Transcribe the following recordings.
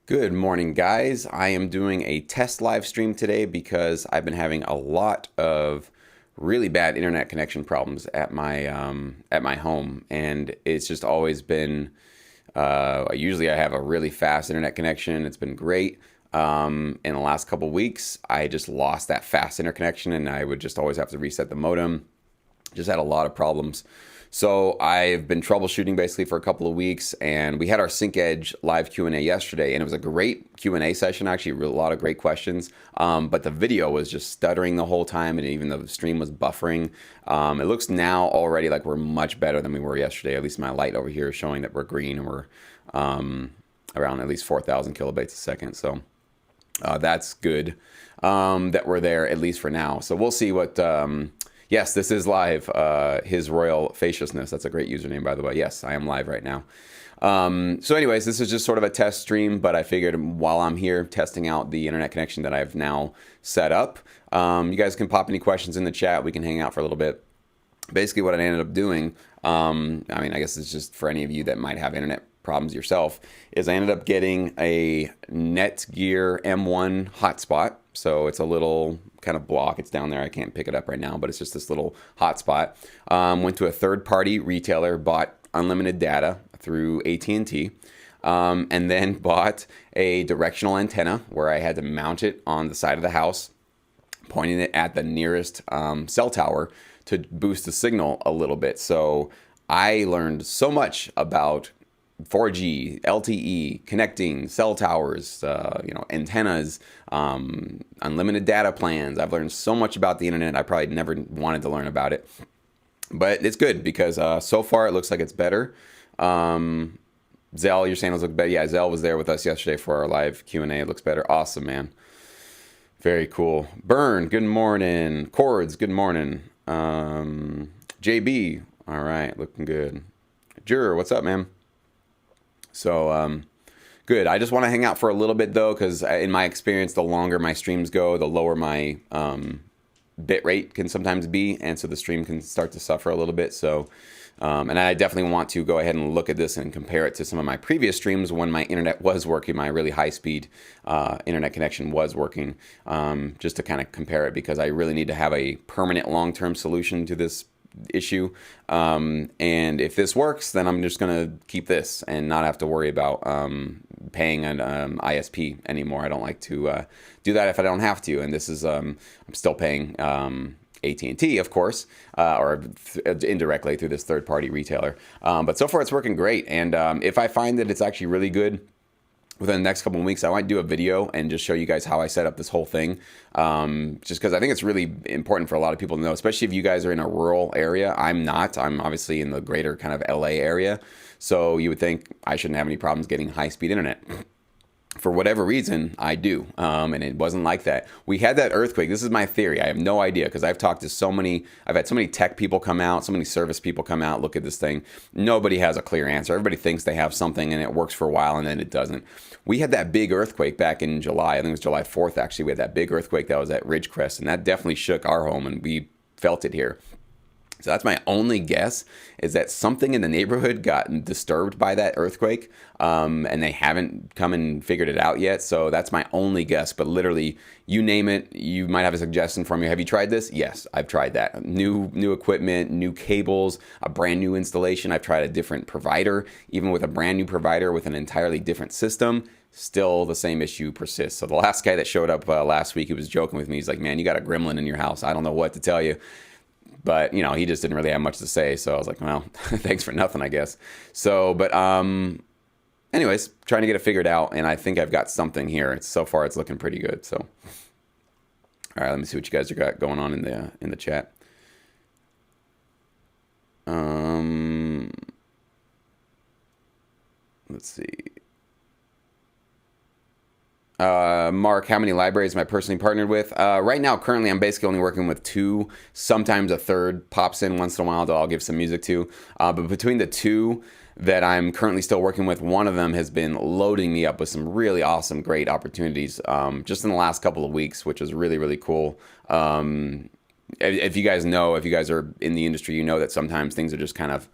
Good morning, guys. I am doing a test live stream today because I've been having a lot of really bad internet connection problems at my home, and it's just always been. Usually, I have a really fast internet connection. It's been great. In the last couple weeks, I just lost that fast interconnection, and I would just always have to reset the modem. Just had a lot of problems. So I've been troubleshooting basically for a couple of weeks, and we had our Sync Edge live Q&A yesterday, and it was a great Q&A session, actually, a lot of great questions, but the video was just stuttering the whole time, and even the stream was buffering. It looks now already like we're much better than we were yesterday. At least my light over here is showing that we're green, and we're around at least 4,000 kilobytes a second, so that's good that we're there, at least for now. So we'll see what... Yes, this is live. His Royal Faciousness. That's a great username, by the way. Yes, I am live right now. So anyways, this is just sort of a test stream, but I figured while I'm here testing out the internet connection that I've now set up, you guys can pop any questions in the chat. We can hang out for a little bit. Basically what I ended up doing, I guess it's just for any of you that might have internet problems yourself, is I ended up getting a Netgear M1 hotspot. So it's a little kind of block. It's down there. I can't pick it up right now, but it's just this little hotspot. Went to a third-party retailer, bought unlimited data through AT&T, and then bought a directional antenna where I had to mount it on the side of the house, pointing it at the nearest cell tower to boost the signal a little bit. So I learned so much about 4G, LTE, connecting cell towers, antennas, unlimited data plans. I've learned so much about the internet. I probably never wanted to learn about it, but it's good because so far it looks like it's better. Zell, you're saying it looks better. Yeah, Zell was there with us yesterday for our live Q&A. It looks better. Awesome, man. Very cool. Burn, good morning. Chords, good morning. JB, all right, looking good. Jur, what's up, man? So, good. I just want to hang out for a little bit, though, because in my experience, the longer my streams go, the lower my bit rate can sometimes be, and so the stream can start to suffer a little bit. So, and I definitely want to go ahead and look at this and compare it to some of my previous streams when my internet was working, my really high-speed internet connection was working, just to kind of compare it, because I really need to have a permanent long-term solution to this issue, and if this works, then I'm just gonna keep this and not have to worry about paying an ISP anymore. I don't like to do that if I don't have to, and this is I'm still paying AT&T, of course, or indirectly through this third-party retailer, but so far it's working great, and if I find that it's actually really good within the next couple of weeks, I might do a video and just show you guys how I set up this whole thing. Just because I think it's really important for a lot of people to know, especially if you guys are in a rural area. I'm not. I'm obviously in the greater kind of LA area. So you would think I shouldn't have any problems getting high-speed internet. For whatever reason, I do, and it wasn't like that. We had that earthquake. This is my theory. I have no idea because I've talked to I've had so many tech people come out, so many service people come out, look at this thing. Nobody has a clear answer. Everybody thinks they have something and it works for a while and then it doesn't. We had that big earthquake back in July. I think it was July 4th, actually. We had that big earthquake that was at Ridgecrest, and that definitely shook our home, and we felt it here. So that's my only guess, is that something in the neighborhood got disturbed by that earthquake, and they haven't come and figured it out yet. So that's my only guess. But literally, you name it, you might have a suggestion for me. Have you tried this? Yes, I've tried that. New equipment, new cables, a brand new installation. I've tried a different provider, even with a brand new provider with an entirely different system. Still the same issue persists. So the last guy that showed up last week, he was joking with me. He's like, "Man, you got a gremlin in your house. I don't know what to tell you." But, he just didn't really have much to say. So I was like, well, thanks for nothing, I guess. So, but anyways, trying to get it figured out. And I think I've got something here. So far, it's looking pretty good. So, all right, let me see what you guys got going on in the chat. Let's see. Mark, how many libraries am I personally partnered with? Right now, currently, I'm basically only working with two. Sometimes a third pops in once in a while that I'll give some music to. But between the two that I'm currently still working with, one of them has been loading me up with some really awesome, great opportunities just in the last couple of weeks, which is really, really cool. If you guys are in the industry, you know that sometimes things are just kind of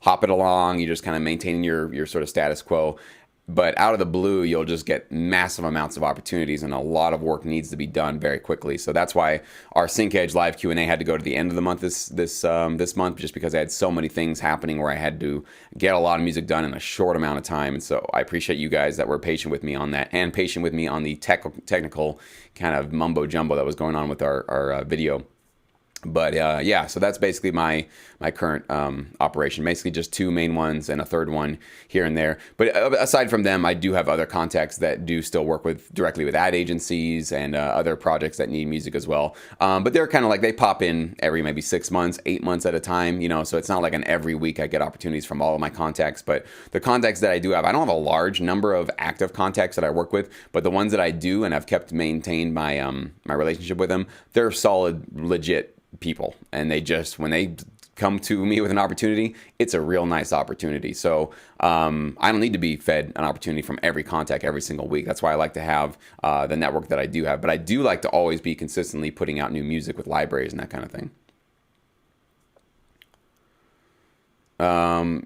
hopping along. You're just kind of maintaining your sort of status quo. But out of the blue, you'll just get massive amounts of opportunities, and a lot of work needs to be done very quickly. So that's why our Sync Edge live Q&A had to go to the end of the month this month, just because I had so many things happening where I had to get a lot of music done in a short amount of time. And so I appreciate you guys that were patient with me on that, and patient with me on the technical kind of mumbo jumbo that was going on with our video. But yeah, so that's basically my current operation. Basically just two main ones and a third one here and there. But aside from them, I do have other contacts that do still work directly with ad agencies and other projects that need music as well. But they're kind of like, they pop in every maybe 6 months, 8 months at a time, you know, so it's not like an every week I get opportunities from all of my contacts. But the contacts that I do have, I don't have a large number of active contacts that I work with, but the ones that I do and I've kept maintained my my relationship with them, they're solid, legit people, and they just, when they come to me with an opportunity, it's a real nice opportunity. So I don't need to be fed an opportunity from every contact every single week. That's why I like to have the network that I do have. But I do like to always be consistently putting out new music with libraries and that kind of thing.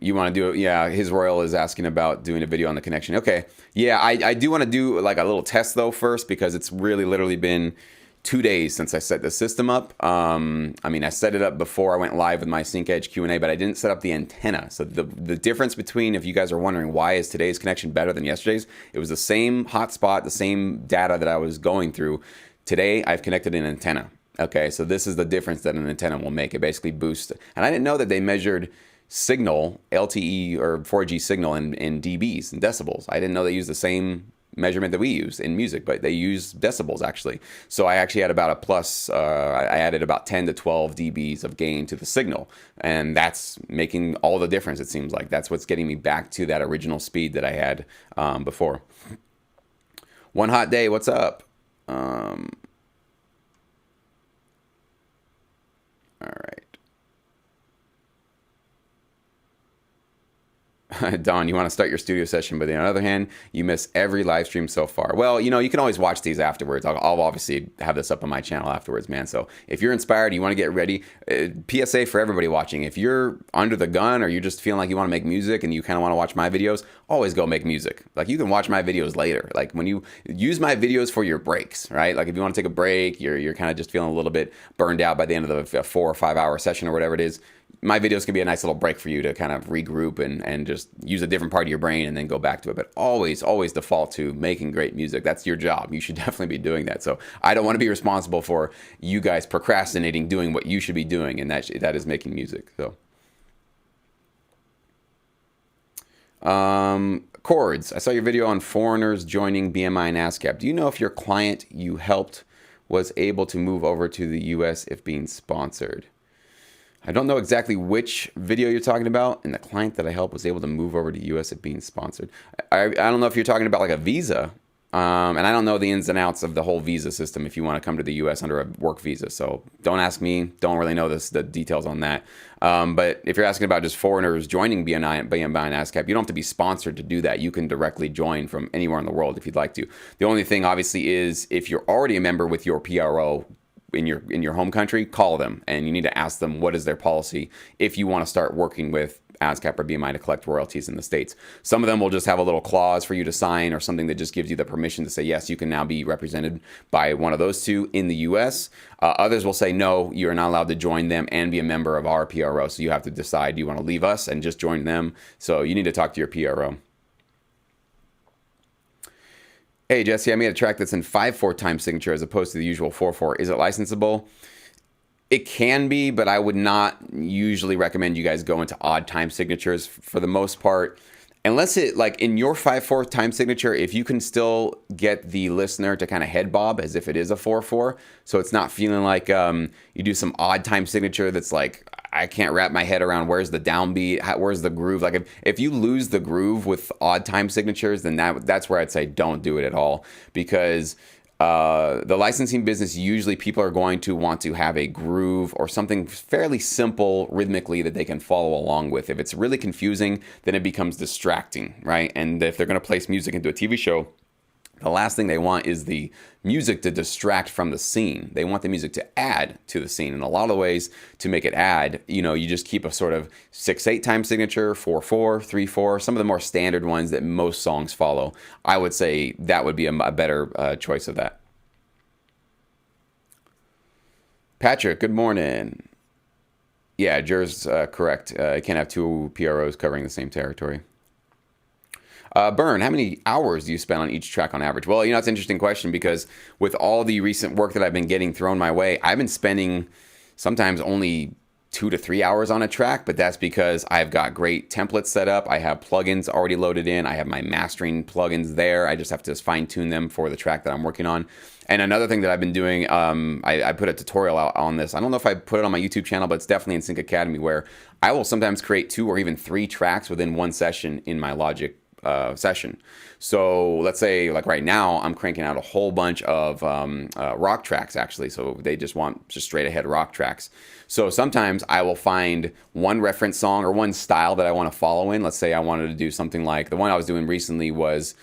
You want to do it? Yeah, his Royal is asking about doing a video on the connection. Okay, yeah, I do want to do like a little test though first, because it's really literally been 2 days since I set the system up. I mean, I set it up before I went live with my Sync Edge Q&A, but I didn't set up the antenna. So the difference between, if you guys are wondering why is today's connection better than yesterday's, it was the same hotspot, the same data that I was going through. Today, I've connected an antenna. Okay, so this is the difference that an antenna will make. It basically boosts. And I didn't know that they measured signal, LTE or 4G signal in dBs and decibels. I didn't know they used the same measurement that we use in music, but they use decibels actually. So I actually had about a plus, I added about 10 to 12 dBs of gain to the signal, and that's making all the difference. It seems like that's what's getting me back to that original speed that I had before. One Hot Day, what's up? All right. Don, you want to start your studio session, but on the other hand, you miss every live stream so far. Well, you know, you can always watch these afterwards. I'll obviously have this up on my channel afterwards, man. So if you're inspired, you want to get ready, PSA for everybody watching. If you're under the gun or you're just feeling like you want to make music and you kind of want to watch my videos, always go make music. Like, you can watch my videos later. Like, when you use my videos for your breaks, right? Like, if you want to take a break, you're kind of just feeling a little bit burned out by the end of the 4 or 5 hour session or whatever it is, my videos can be a nice little break for you to kind of regroup and just use a different part of your brain and then go back to it. But always default to making great music. That's your job. You should definitely be doing that. So I don't want to be responsible for you guys procrastinating doing what you should be doing, and that is making music. So chords. I saw your video on foreigners joining BMI and ASCAP. Do you know if your client you helped was able to move over to the US if being sponsored? I don't know exactly which video you're talking about, and the client that I helped was able to move over to US if being sponsored. I don't know if you're talking about like a visa, and I don't know the ins and outs of the whole visa system if you want to come to the US under a work visa. So don't ask me. Don't really know the details on that. But if you're asking about just foreigners joining BMI and ASCAP, you don't have to be sponsored to do that. You can directly join from anywhere in the world if you'd like to. The only thing, obviously, is if you're already a member with your PRO in your home country, call them, and you need to ask them what is their policy if you want to start working with ASCAP or BMI to collect royalties in the States. Some of them will just have a little clause for you to sign or something that just gives you the permission to say, yes, you can now be represented by one of those two in the US. Others will say, no, you're not allowed to join them and be a member of our PRO. So you have to decide, do you want to leave us and just join them? So you need to talk to your PRO. Hey, Jesse, I made a track that's in 5/4 time signature as opposed to the usual 4/4. Is it licensable? It can be, but I would not usually recommend you guys go into odd time signatures for the most part. Unless it, like in your 5/4 time signature, if you can still get the listener to kind of head bob as if it is a 4/4, so it's not feeling like you do some odd time signature that's like, I can't wrap my head around where's the downbeat, where's the groove. Like if you lose the groove with odd time signatures, then that's where I'd say don't do it at all, because the licensing business, usually people are going to want to have a groove or something fairly simple rhythmically that they can follow along with. If it's really confusing, then it becomes distracting, right? And if they're going to place music into a TV show, The last thing they want is the music to distract from the scene. They want the music to add to the scene. And a lot of the ways to make it add, you just keep a sort of 6/8 time signature, 4/4, 3/4, some of the more standard ones that most songs follow. I would say that would be a better choice of that. Patrick, good morning. Yeah, Jer's correct. You can't have two PROs covering the same territory. Burn, how many hours do you spend on each track on average? Well, it's an interesting question because with all the recent work that I've been getting thrown my way, I've been spending sometimes only 2 to 3 hours on a track, but that's because I've got great templates set up. I have plugins already loaded in. I have my mastering plugins there. I just have to fine tune them for the track that I'm working on. And another thing that I've been doing, I put a tutorial out on this. I don't know if I put it on my YouTube channel, but it's definitely in Sync Academy, where I will sometimes create 2 or even 3 tracks within one session in my Logic session. So let's say like right now I'm cranking out a whole bunch of rock tracks actually. So they just want just straight ahead rock tracks. So sometimes I will find one reference song or one style that I want to follow in. Let's say I wanted to do something like the one I was doing recently was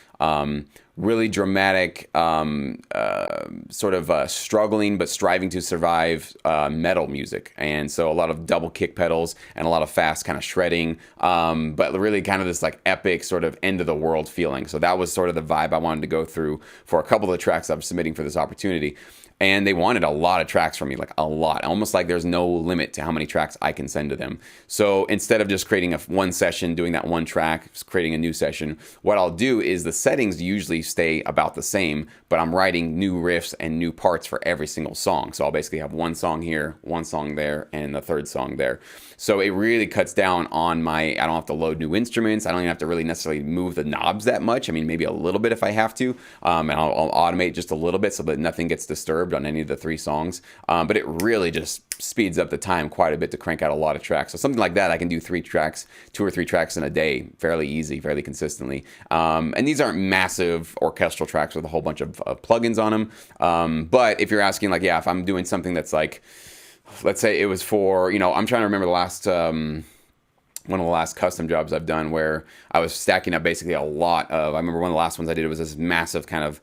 really dramatic, sort of struggling but striving to survive metal music. And so a lot of double kick pedals and a lot of fast kind of shredding, but really kind of this like epic sort of end of the world feeling. So that was sort of the vibe I wanted to go through for a couple of the tracks I'm submitting for this opportunity. And they wanted a lot of tracks from me, like a lot, almost like there's no limit to how many tracks I can send to them. So instead of just creating one session, doing that one track, creating a new session, what I'll do is the settings usually stay about the same, but I'm writing new riffs and new parts for every single song. So I'll basically have one song here, one song there, and the third song there. So it really cuts down on I don't have to load new instruments. I don't even have to really necessarily move the knobs that much. I mean, maybe a little bit if I have to, and I'll automate just a little bit so that nothing gets disturbed on any of the 3 songs, but it really just speeds up the time quite a bit to crank out a lot of tracks. So something like that, I can do 2 or 3 tracks in a day, fairly easy, fairly consistently. And these aren't massive orchestral tracks with a whole bunch of plugins on them. But if you're asking like, yeah, if I'm doing something that's like, let's say it was for, I'm trying to remember the last, one of the last custom jobs I've done where I was stacking up basically a lot of, I remember one of the last ones I did was this massive kind of,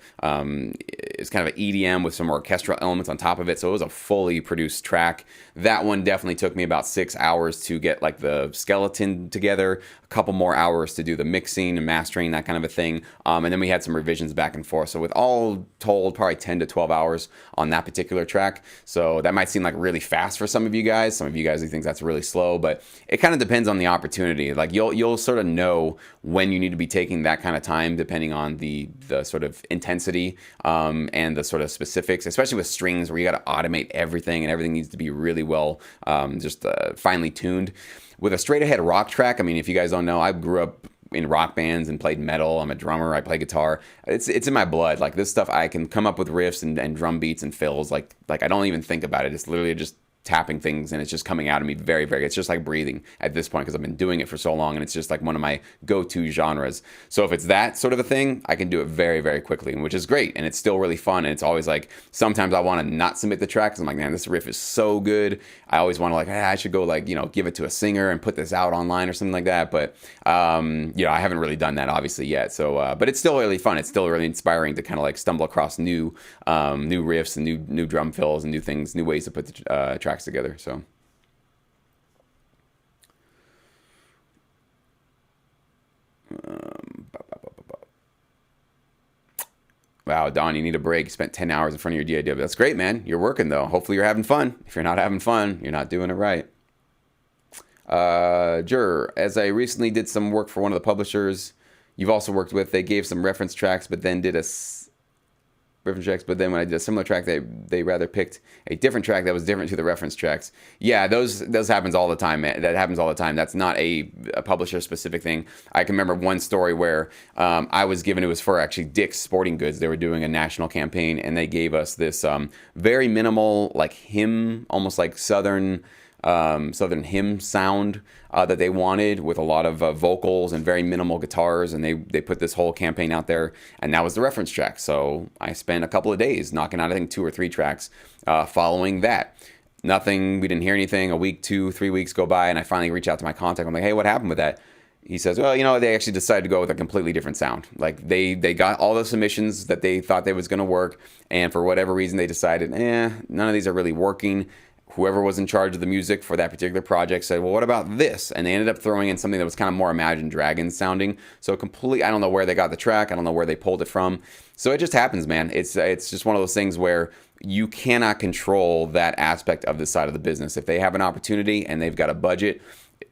it's kind of an EDM with some orchestral elements on top of it. So it was a fully produced track. That one definitely took me about 6 hours to get like the skeleton together, a couple more hours to do the mixing and mastering, that kind of a thing. And then we had some revisions back and forth. So with all told, probably 10 to 12 hours on that particular track. So that might seem like really fast for some of you guys. Some of you guys think that's really slow, but it kind of depends on the opportunity. Like you'll sort of know when you need to be taking that kind of time depending on the sort of intensity and the sort of specifics, especially with strings where you got to automate everything and everything needs to be really well just finely tuned. With a straight ahead rock track, I mean, if you guys don't know, I grew up in rock bands and played metal. I'm a drummer. I play guitar. It's in my blood. Like this stuff, I can come up with riffs and drum beats and fills. Like I don't even think about it. It's literally just tapping things and it's just coming out of me very, very, it's just like breathing at this point because I've been doing it for so long and it's just like one of my go-to genres. So if it's that sort of a thing, I can do it very, very quickly, which is great. And it's still really fun. And it's always like, sometimes I want to not submit the track because I'm like, man, this riff is so good. I always want to like, I should go like, give it to a singer and put this out online or something like that. But, I haven't really done that obviously yet. So, but it's still really fun. It's still really inspiring to kind of like stumble across new riffs and new drum fills and new things, new ways to put the tracks together. So wow, Don, you need a break. You spent 10 hours in front of your DAW. That's great, man. You're working though. Hopefully you're having fun. If you're not having fun, you're not doing it right. As I recently did some work for one of the publishers you've also worked with, they gave some reference tracks, but then when I did a similar track, they rather picked a different track that was different to the reference tracks. Yeah, those happens all the time, man. That happens all the time. That's not a publisher specific thing. I can remember one story where I was given, it was for actually Dick's Sporting Goods. They were doing a national campaign and they gave us this very minimal like hymn, almost like southern hymn sound that they wanted with a lot of vocals and very minimal guitars, and they put this whole campaign out there, and that was the reference track. So I spent a couple of days knocking out I think 2 or 3 tracks following that. Nothing, we didn't hear anything. A week, 2, 3 weeks go by, and I finally reach out to my contact. I'm like, hey, what happened with that? he says, well, you know, they actually decided to go with a completely different sound. Like they got all the submissions that they thought they was going to work, and for whatever reason they decided, none of these are really working. Whoever was in charge of the music for that particular project said, well, what about this? And they ended up throwing in something that was kind of more Imagine Dragons sounding. So completely, I don't know where they got the track. I don't know where they pulled it from. So it just happens, man. It's just one of those things where you cannot control that aspect of this side of the business. If they have an opportunity and they've got a budget,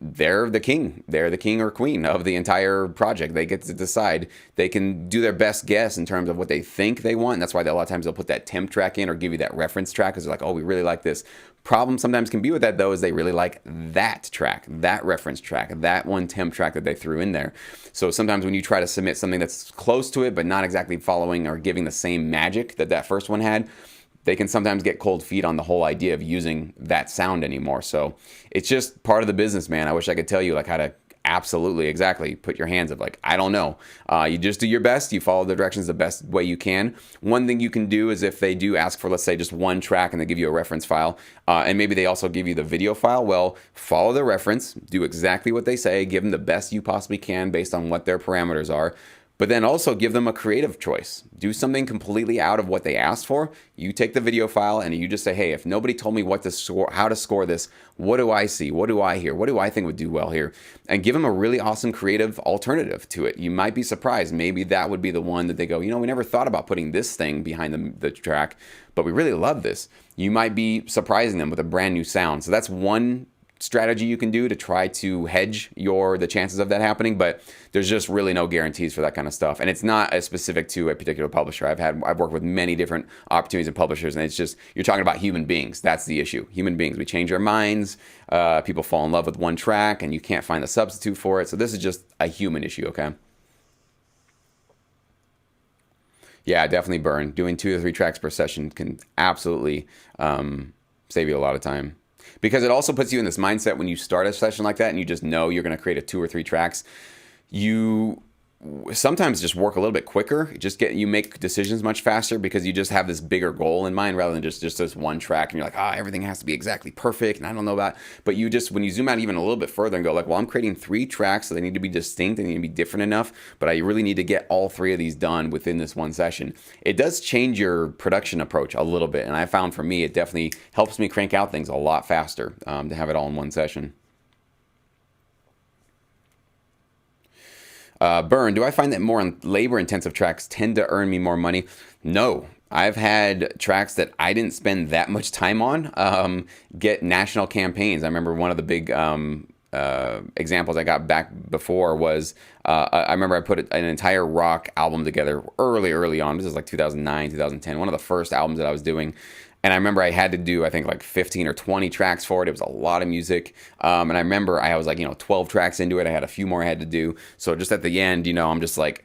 they're the king. They're the king or queen of the entire project. They get to decide. They can do their best guess in terms of what they think they want. And that's why a lot of times they'll put that temp track in or give you that reference track because they're like, oh, we really like this. Problem sometimes can be with that, though, is they really like that track, that reference track, that one temp track that they threw in there. So sometimes when you try to submit something that's close to it, but not exactly following or giving the same magic that that first one had, they can sometimes get cold feet on the whole idea of using that sound anymore. So it's just part of the business, man. I wish I could tell you like how to absolutely exactly put your hands up. Like, I don't know. You just do your best. You follow the directions the best way you can. One thing you can do is if they do ask for, let's say, just one track and they give you a reference file, and maybe they also give you the video file, well, follow the reference, do exactly what they say, give them the best you possibly can based on what their parameters are. But then also give them a creative choice. Do something completely out of what they asked for. You take the video file and you just say, hey, if nobody told me what to score, how to score this, what do I see? What do I hear? What do I think would do well here? And give them a really awesome creative alternative to it. You might be surprised. Maybe that would be the one that they go, you know, we never thought about putting this thing behind the track, but we really love this. You might be surprising them with a brand new sound. So that's one strategy you can do to try to hedge the chances of that happening, but there's just really no guarantees for that kind of stuff. And it's not as specific to a particular publisher. I've worked with many different opportunities and publishers, and it's just, you're talking about human beings. That's the issue. Human beings. We change our minds. People fall in love with one track and you can't find a substitute for it. So this is just a human issue, okay? Yeah, definitely burn. Doing 2 to 3 tracks per session can absolutely save you a lot of time. Because it also puts you in this mindset when you start a session like that and you just know you're going to create a 2 or 3 tracks, you sometimes just work a little bit quicker. You make decisions much faster because you just have this bigger goal in mind rather than just this one track and you're like, everything has to be exactly perfect and I don't know about. But you just, when you zoom out even a little bit further and go like, well, I'm creating 3 tracks, so they need to be distinct, they need to be different enough, but I really need to get all 3 of these done within this one session. It does change your production approach a little bit, and I found for me it definitely helps me crank out things a lot faster to have it all in one session. Burn, do I find that more labor-intensive tracks tend to earn me more money? No. I've had tracks that I didn't spend that much time on get national campaigns. I remember one of the big examples I got back before was, I remember I put an entire rock album together early on. This is like 2009, 2010, one of the first albums that I was doing. And I remember I had to do, I think, like 15 or 20 tracks for it. It was a lot of music. And I remember I was like, 12 tracks into it. I had a few more I had to do. So just at the end, I'm just like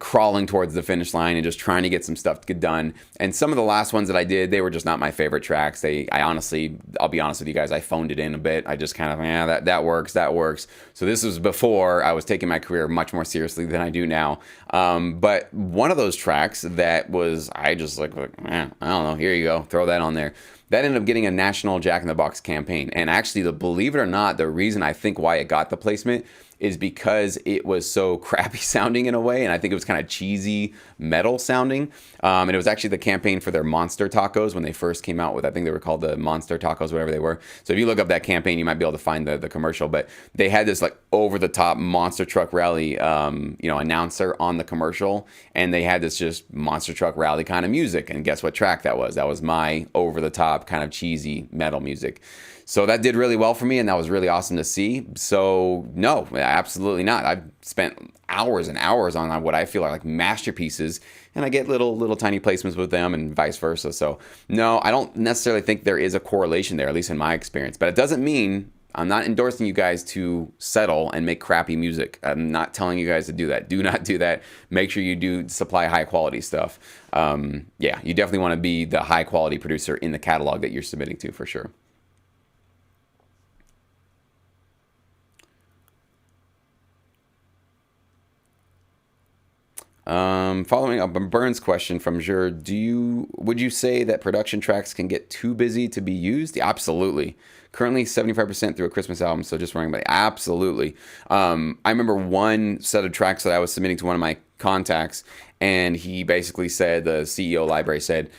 crawling towards the finish line and just trying to get some stuff to get done. And some of the last ones that I did, they were just not my favorite tracks. I'll be honest with you guys, I phoned it in a bit. I just kind of, that works. So this was before I was taking my career much more seriously than I do now. But one of those tracks that was, I just like, I don't know, here you go, throw that on there. That ended up getting a national Jack in the Box campaign. And actually, believe it or not, the reason I think why it got the placement is because it was so crappy sounding in a way, and I think it was kind of cheesy metal sounding. And it was actually the campaign for their Monster Tacos when they first came out with, I think they were called the Monster Tacos, whatever they were. So if you look up that campaign, you might be able to find the commercial. But they had this like over-the-top monster truck rally, announcer on the commercial, and they had this just monster truck rally kind of music. And guess what track that was? That was my over-the-top kind of cheesy metal music. So that did really well for me, and that was really awesome to see. So no, absolutely not. I've spent hours and hours on what I feel are like masterpieces, and I get little tiny placements with them and vice versa. So no, I don't necessarily think there is a correlation there, at least in my experience. But it doesn't mean I'm not endorsing you guys to settle and make crappy music. I'm not telling you guys to do that. Do not do that. Make sure you do supply high quality stuff. You definitely want to be the high quality producer in the catalog that you're submitting to for sure. Following up on Burns' question from Jur, would you say that production tracks can get too busy to be used? Yeah, absolutely. Currently 75% through a Christmas album, so just running by. Absolutely. I remember one set of tracks that I was submitting to one of my contacts, and he basically said, the CEO library said,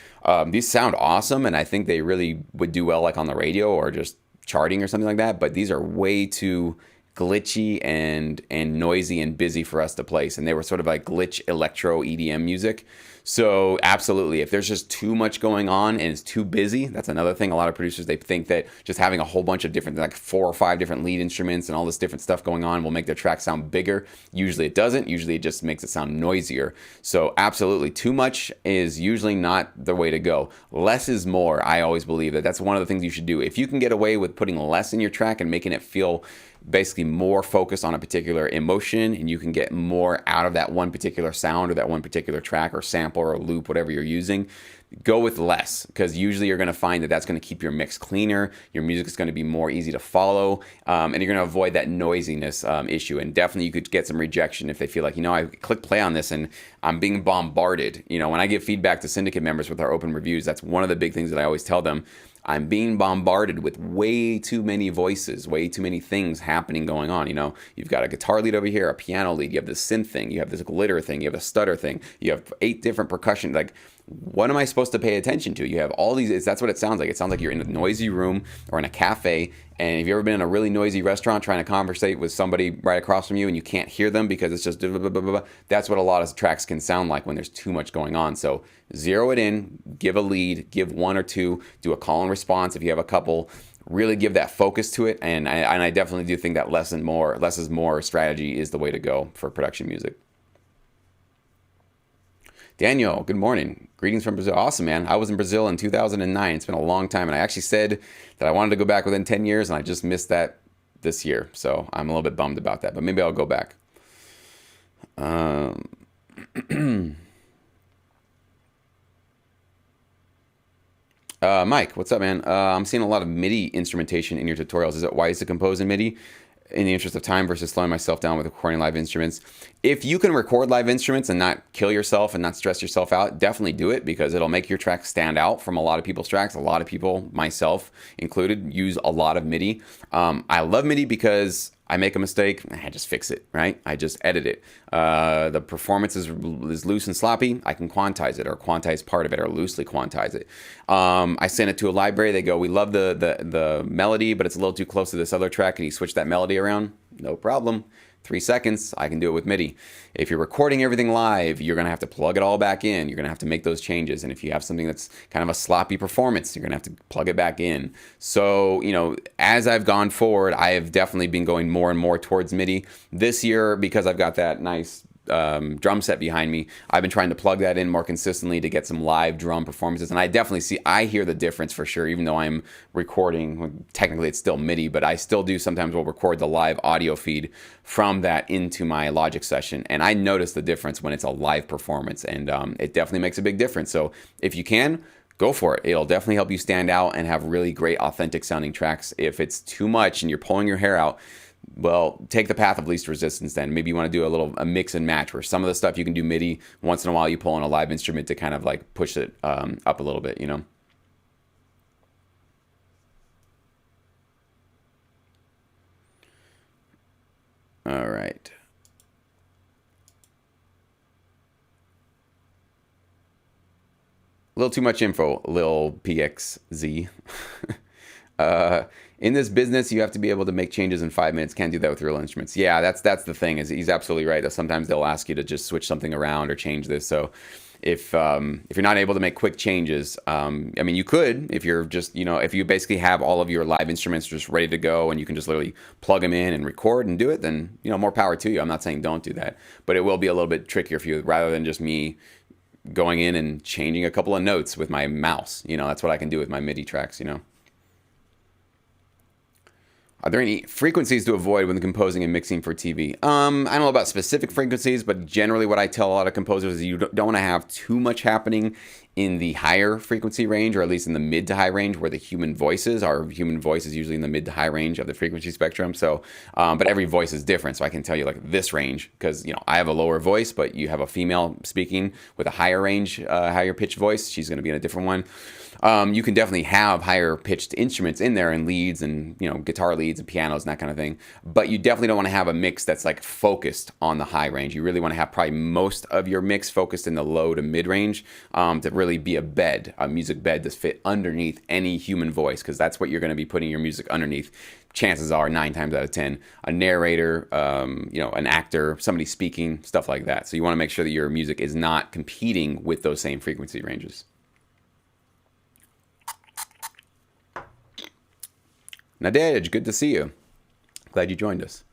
these sound awesome, and I think they really would do well like on the radio or just charting or something like that, but these are way too glitchy and noisy and busy for us to place. And they were sort of like glitch electro EDM music. So absolutely, if there's just too much going on and it's too busy, that's another thing. A lot of producers, they think that just having a whole bunch of different, like 4 or 5 different lead instruments and all this different stuff going on will make their track sound bigger. Usually it doesn't. Usually it just makes it sound noisier. So absolutely, too much is usually not the way to go. Less is more. I always believe that that's one of the things you should do. If you can get away with putting less in your track and making it feel basically more focused on a particular emotion, and you can get more out of that one particular sound or that one particular track or sample or loop, whatever you're using, go with less, because usually you're going to find that that's going to keep your mix cleaner, your music is going to be more easy to follow, and you're going to avoid that noisiness issue. And definitely you could get some rejection if they feel like, I click play on this and I'm being bombarded. When I give feedback to syndicate members with our open reviews, that's one of the big things that I always tell them. I'm being bombarded with way too many voices, way too many things happening going on. You've got a guitar lead over here, a piano lead, you have this synth thing, you have this glitter thing, you have a stutter thing, you have 8 different percussion. Like, what am I supposed to pay attention to? You have all these, that's what it sounds like. It sounds like you're in a noisy room or in a cafe. And have you ever been in a really noisy restaurant trying to conversate with somebody right across from you and you can't hear them because it's just blah, blah, blah, blah. That's what a lot of tracks can sound like when there's too much going on. So zero it in, give a lead, give 1 or 2, do a call and response if you have a couple. Really give that focus to it. And I definitely do think that less is more strategy is the way to go for production music. Daniel, good morning. Greetings from Brazil. Awesome, man. I was in Brazil in 2009. It's been a long time, and I actually said that I wanted to go back within 10 years, and I just missed that this year. So I'm a little bit bummed about that, but maybe I'll go back. Mike, what's up, man? I'm seeing a lot of MIDI instrumentation in your tutorials. Is it wise to compose in MIDI in the interest of time versus slowing myself down with recording live instruments? If you can record live instruments and not kill yourself and not stress yourself out, definitely do it, because it'll make your track stand out from a lot of people's tracks. A lot of people, myself included, use a lot of MIDI. I love MIDI because I make a mistake, I just fix it, right? I just edit it. The performance is loose and sloppy, I can quantize it or quantize part of it or loosely quantize it. I send it to a library, they go, we love the melody, but it's a little too close to this other track. Can you switch that melody around? No problem. 3 seconds, I can do it with MIDI. If you're recording everything live, you're gonna have to plug it all back in. You're gonna have to make those changes. And if you have something that's kind of a sloppy performance, you're gonna have to plug it back in. So, as I've gone forward, I have definitely been going more and more towards MIDI. This year, because I've got that nice drum set behind me, I've been trying to plug that in more consistently to get some live drum performances, and I hear the difference for sure. Even though I'm recording, technically it's still MIDI, but I still do sometimes will record the live audio feed from that into my Logic session, and I notice the difference when it's a live performance, and it definitely makes a big difference. So if you can, go for it. It'll definitely help you stand out and have really great authentic sounding tracks. If it's too much and you're pulling your hair out, well, take the path of least resistance then. Maybe you want to do a mix and match where some of the stuff you can do MIDI, once in a while you pull in a live instrument to kind of like push it up a little bit, All right. A little too much info, Lil PXZ. In this business, you have to be able to make changes in 5 minutes. Can't do that with real instruments. Yeah, that's the thing. Is he's absolutely right. That sometimes they'll ask you to just switch something around or change this. So if you're not able to make quick changes, you could if you're just if you basically have all of your live instruments just ready to go and you can just literally plug them in and record and do it, then more power to you. I'm not saying don't do that, but it will be a little bit trickier for you rather than just me going in and changing a couple of notes with my mouse. That's what I can do with my MIDI tracks. Are there any frequencies to avoid when composing and mixing for TV? I don't know about specific frequencies, but generally what I tell a lot of composers is you don't want to have too much happening in the higher frequency range, or at least in the mid to high range where the human voice is. Our human voice is usually in the mid to high range of the frequency spectrum. So, but every voice is different. So I can tell you like this range, because, you know, I have a lower voice, but you have a female speaking with a higher range, higher pitched voice. She's going to be in a different one. You can definitely have higher pitched instruments in there, and leads, and, you know, guitar leads and pianos and that kind of thing. But you definitely don't want to have a mix that's like focused on the high range. You really want to have probably most of your mix focused in the low to mid range, to really be a music bed to fit underneath any human voice, because that's what you're going to be putting your music underneath. Chances are 9 times out of 10, a narrator, you know, an actor, somebody speaking, stuff like that. So you want to make sure that your music is not competing with those same frequency ranges. Nadej, good to see you. Glad you joined us.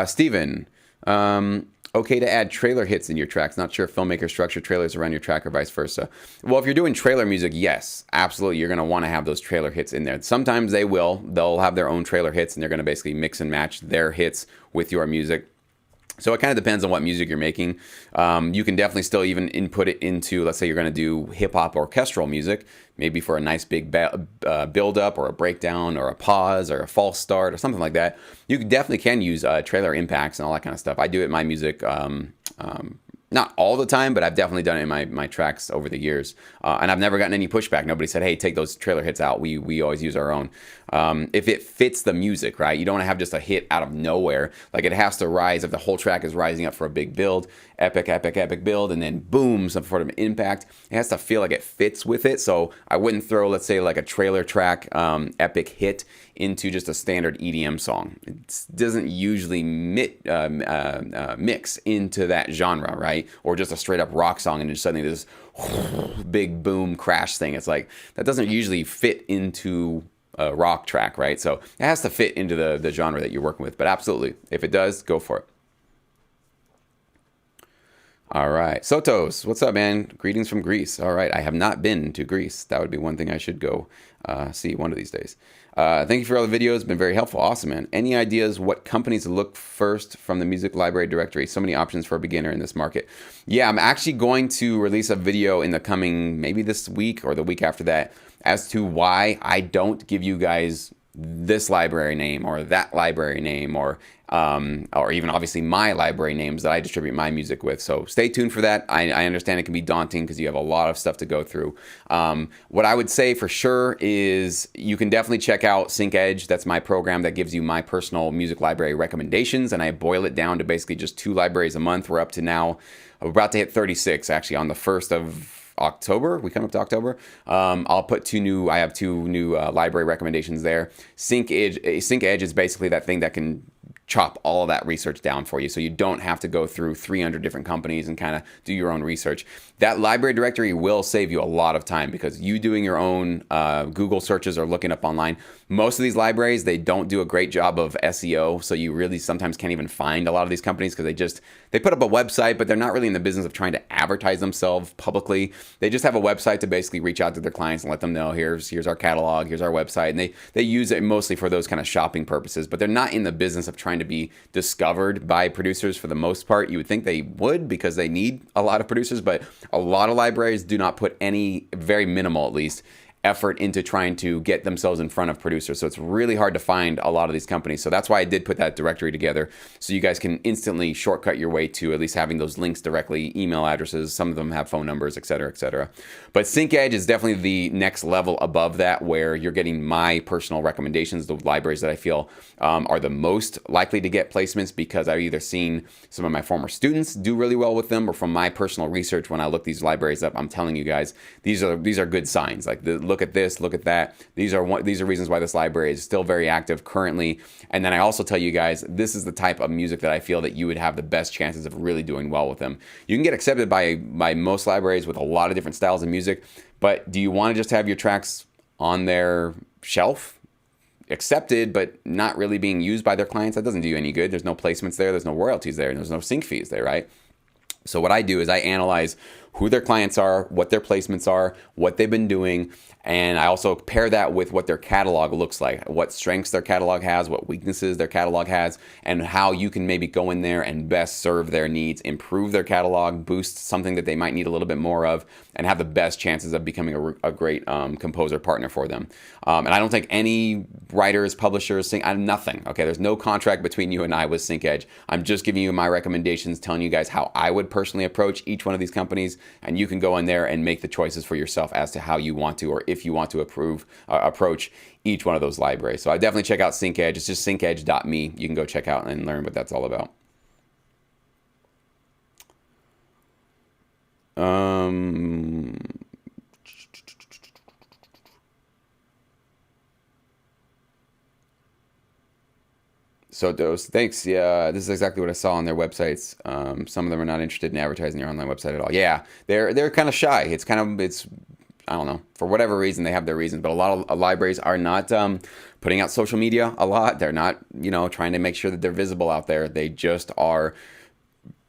Steven, okay to add trailer hits in your tracks. Not sure if filmmakers structure trailers around your track or vice versa. Well, if you're doing trailer music, yes, absolutely. You're going to want to have those trailer hits in there. Sometimes they will. They'll have their own trailer hits, and they're going to basically mix and match their hits with your music. So it kind of depends on what music you're making. You can definitely still even input it into, let's say you're going to do hip-hop orchestral music, maybe for a nice big build-up or a breakdown or a pause or a false start or something like that. You definitely can use trailer impacts and all that kind of stuff. I do it in my music, not all the time, but I've definitely done it in my tracks over the years. And I've never gotten any pushback. Nobody said, hey, take those trailer hits out. We always use our own. If it fits the music, right? You don't want to have just a hit out of nowhere. Like, it has to rise. If the whole track is rising up for a big build, epic build, and then boom, some sort of impact, it has to feel like it fits with it. So I wouldn't throw, let's say, like a trailer track epic hit into just a standard EDM song. It doesn't usually mix into that genre, right? Or just a straight up rock song and just suddenly this big boom crash thing. It's like, that doesn't usually fit into a rock track, right? So it has to fit into the genre that you're working with. But absolutely, if it does, go for it. All right. Sotos, what's up, man? Greetings from Greece. All right. I have not been to Greece. That would be one thing I should go see one of these days. Thank you for all the videos. Been very helpful. Awesome, man. Any ideas what companies to look first from the music library directory? So many options for a beginner in this market. Yeah, I'm actually going to release a video in the coming, maybe this week or the week after that, as to why I don't give you guys this library name or that library name, or even obviously my library names that I distribute my music with. So stay tuned for that. I understand it can be daunting because you have a lot of stuff to go through. What I would say for sure is you can definitely check out Sync Edge. That's my program that gives you my personal music library recommendations, and I boil it down to basically just 2 libraries a month. We're up to now, we're about to hit 36 actually on the 1st of October. We come up to October. I'll put I have 2 new library recommendations there. Sync Edge is basically that thing that can chop all of that research down for you, so you don't have to go through 300 different companies and kind of do your own research. That library directory will save you a lot of time, because you doing your own Google searches or looking up online, most of these libraries, they don't do a great job of SEO, so you really sometimes can't even find a lot of these companies, because they put up a website, but they're not really in the business of trying to advertise themselves publicly. They just have a website to basically reach out to their clients and let them know, here's our catalog, here's our website, and they use it mostly for those kind of shopping purposes, but they're not in the business of trying to be discovered by producers for the most part. You would think they would, because they need a lot of producers, but a lot of libraries do not put any, very minimal at least, effort into trying to get themselves in front of producers. So it's really hard to find a lot of these companies. So that's why I did put that directory together, so you guys can instantly shortcut your way to at least having those links directly, email addresses. Some of them have phone numbers, et cetera, et cetera. But Sync Edge is definitely the next level above that, where you're getting my personal recommendations, the libraries that I feel are the most likely to get placements, because I've either seen some of my former students do really well with them, or from my personal research when I look these libraries up, I'm telling you guys, these are good signs. Like, look at this, look at that. These are reasons why this library is still very active currently. And then I also tell you guys, this is the type of music that I feel that you would have the best chances of really doing well with them. You can get accepted by most libraries with a lot of different styles of music, but do you want to just have your tracks on their shelf, accepted, but not really being used by their clients? That doesn't do you any good. There's no placements there, there's no royalties there, and there's no sync fees there, right? So what I do is I analyze who their clients are, what their placements are, what they've been doing. And I also pair that with what their catalog looks like, what strengths their catalog has, what weaknesses their catalog has, and how you can maybe go in there and best serve their needs, improve their catalog, boost something that they might need a little bit more of, and have the best chances of becoming a great composer partner for them. And I don't think any writers, publishers, nothing. Okay, there's no contract between you and I with SyncEdge. I'm just giving you my recommendations, telling you guys how I would personally approach each one of these companies, and you can go in there and make the choices for yourself as to how you want to, or if you want to approach each one of those libraries. So I definitely check out SyncEdge. It's just syncedge.me. You can go check out and learn what that's all about. So those, thanks. Yeah, this is exactly what I saw on their websites. Some of them are not interested in advertising your online website at all. Yeah, they're kind of shy. It's I don't know, for whatever reason, they have their reasons, but a lot of libraries are not putting out social media a lot. They're not, trying to make sure that they're visible out there. They just are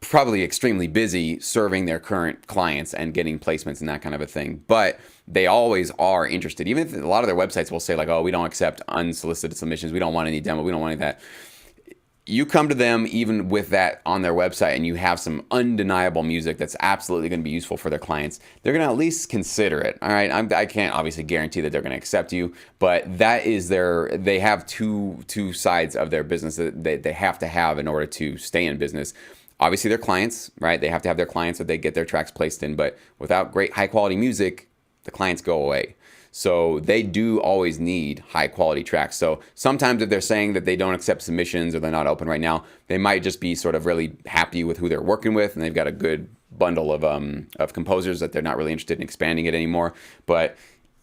probably extremely busy serving their current clients and getting placements and that kind of a thing. But they always are interested. Even if a lot of their websites will say like, oh, we don't accept unsolicited submissions. We don't want any demo. We don't want any of that. You come to them even with that on their website and you have some undeniable music that's absolutely going to be useful for their clients, they're going to at least consider it. All right. I can't obviously guarantee that they're going to accept you, but that is they have two sides of their business that they have to have in order to stay in business. Obviously their clients, right? They have to have their clients that they get their tracks placed in, but without great high quality music, the clients go away. So they do always need high quality tracks. So sometimes if they're saying that they don't accept submissions or they're not open right now, they might just be sort of really happy with who they're working with and they've got a good bundle of composers that they're not really interested in expanding it anymore. But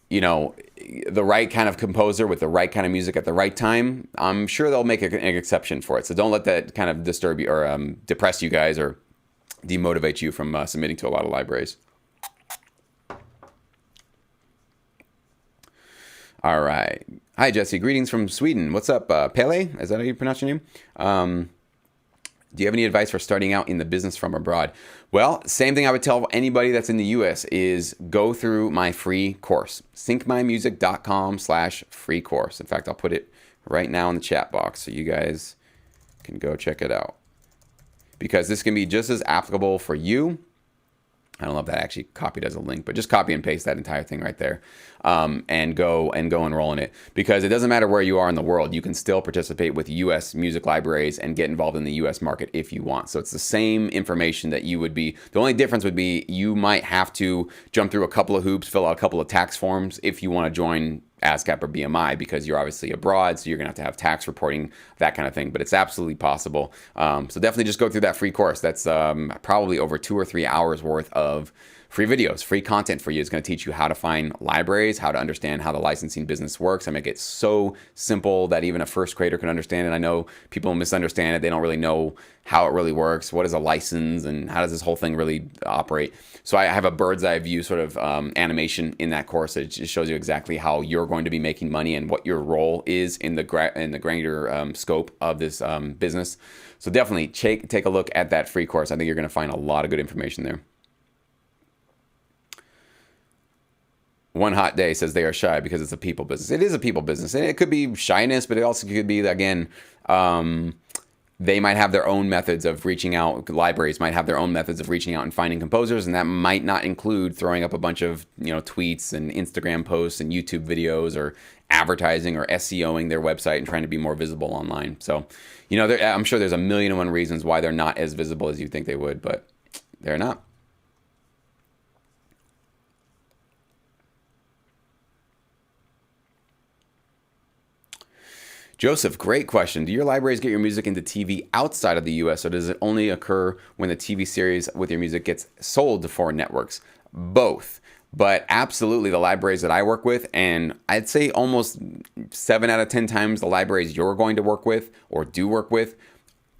the right kind of composer with the right kind of music at the right time, I'm sure they'll make an exception for it. So don't let that kind of disturb you or depress you guys or demotivate you from submitting to a lot of libraries. All right. Hi, Jesse. Greetings from Sweden. What's up? Pele? Is that how you pronounce your name? Do you have any advice for starting out in the business from abroad? Well, same thing I would tell anybody that's in the US is go through my free course, syncmymusic.com/free course. In fact, I'll put it right now in the chat box so you guys can go check it out. Because this can be just as applicable for you. I don't know if that actually copied as a link, but just copy and paste that entire thing right there and go enroll in it. Because it doesn't matter where you are in the world. You can still participate with U.S. music libraries and get involved in the U.S. market if you want. So it's the same information that you would be. The only difference would be you might have to jump through a couple of hoops, fill out a couple of tax forms if you want to join ASCAP or BMI because you're obviously abroad, so you're going to have tax reporting, that kind of thing. But it's absolutely possible. So definitely just go through that free course. That's probably over 2 or 3 hours worth of free videos, free content for you. It's going to teach you how to find libraries, how to understand how the licensing business works. I make it so simple that even a first grader can understand it. I know people misunderstand it. They don't really know how it really works. What is a license and how does this whole thing really operate? So I have a bird's eye view sort of animation in that course. It just shows you exactly how you're going to be making money and what your role is in the granular scope of this business. So definitely take a look at that free course. I think you're going to find a lot of good information there. One Hot Day says they are shy because it's a people business. It is a people business. And it could be shyness, but it also could be, again, they might have their own methods of reaching out. Libraries might have their own methods of reaching out and finding composers, and that might not include throwing up a bunch of tweets and Instagram posts and YouTube videos or advertising or SEOing their website and trying to be more visible online. So, I'm sure there's a million and one reasons why they're not as visible as you think they would, but they're not. Joseph, great question. Do your libraries get your music into TV outside of the US, or does it only occur when the TV series with your music gets sold to foreign networks? Both. But absolutely, the libraries that I work with, and I'd say almost 7 out of 10 times the libraries you're going to work with or do work with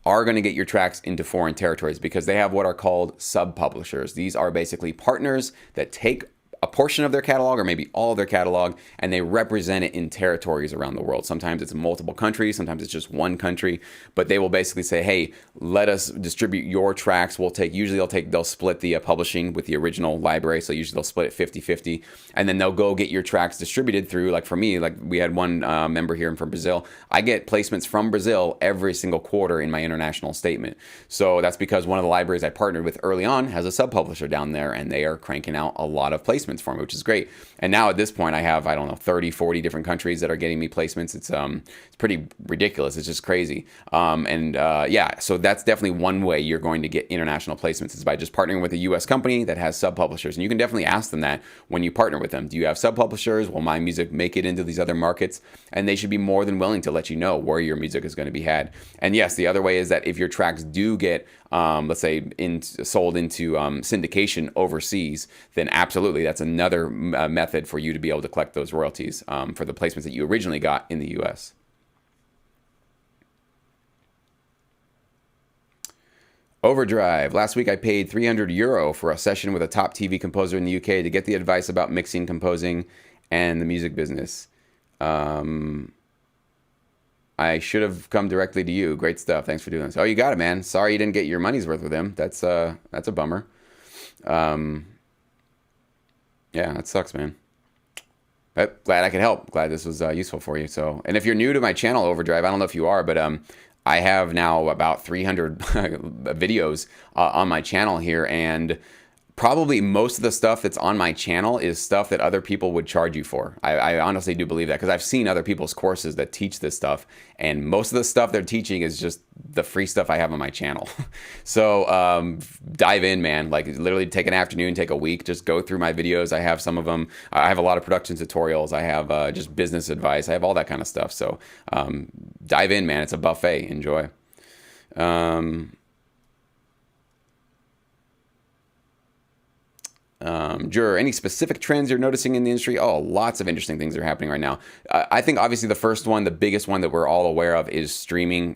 are going to get your tracks into foreign territories because they have what are called sub-publishers. These are basically partners that take a portion of their catalog or maybe all of their catalog, and they represent it in territories around the world. Sometimes it's multiple countries, sometimes it's just one country, but they will basically say, hey, let us distribute your tracks. They'll split the publishing with the original library. So usually they'll split it 50-50, and then they'll go get your tracks distributed through, like for me, like we had one member here from Brazil. I get placements from Brazil every single quarter in my international statement. So that's because one of the libraries I partnered with early on has a sub-publisher down there, and they are cranking out a lot of placements for me, which is great. And now at this point, I have, 30, 40 different countries that are getting me placements. It's pretty ridiculous. It's just crazy. So that's definitely one way you're going to get international placements, is by just partnering with a U.S. company that has sub-publishers. And you can definitely ask them that when you partner with them. Do you have sub-publishers? Will my music make it into these other markets? And they should be more than willing to let you know where your music is going to be had. And yes, the other way is that if your tracks do get, let's say, sold into syndication overseas, then absolutely that's another method for you to be able to collect those royalties for the placements that you originally got in the U.S. Overdrive. Last week I paid €300 for a session with a top TV composer in the UK to get the advice about mixing, composing, and the music business. I should have come directly to you. Great stuff. Thanks for doing this. Oh, you got it, man. Sorry you didn't get your money's worth with him. That's a bummer. Yeah, that sucks, man. But glad I could help. Glad this was useful for you. So, and if you're new to my channel, Overdrive, I don't know if you are, but I have now about 300 videos on my channel here, and probably most of the stuff that's on my channel is stuff that other people would charge you for. I honestly do believe that, because I've seen other people's courses that teach this stuff, and most of the stuff they're teaching is just the free stuff I have on my channel. So dive in, man. Like literally take an afternoon, take a week, just go through my videos. I have some of them. I have a lot of production tutorials. I have just business advice. I have all that kind of stuff. So dive in, man. It's a buffet. Enjoy. Juror, any specific trends you're noticing in the industry? Oh, lots of interesting things are happening right now. I think obviously the first one, the biggest one that we're all aware of, is streaming.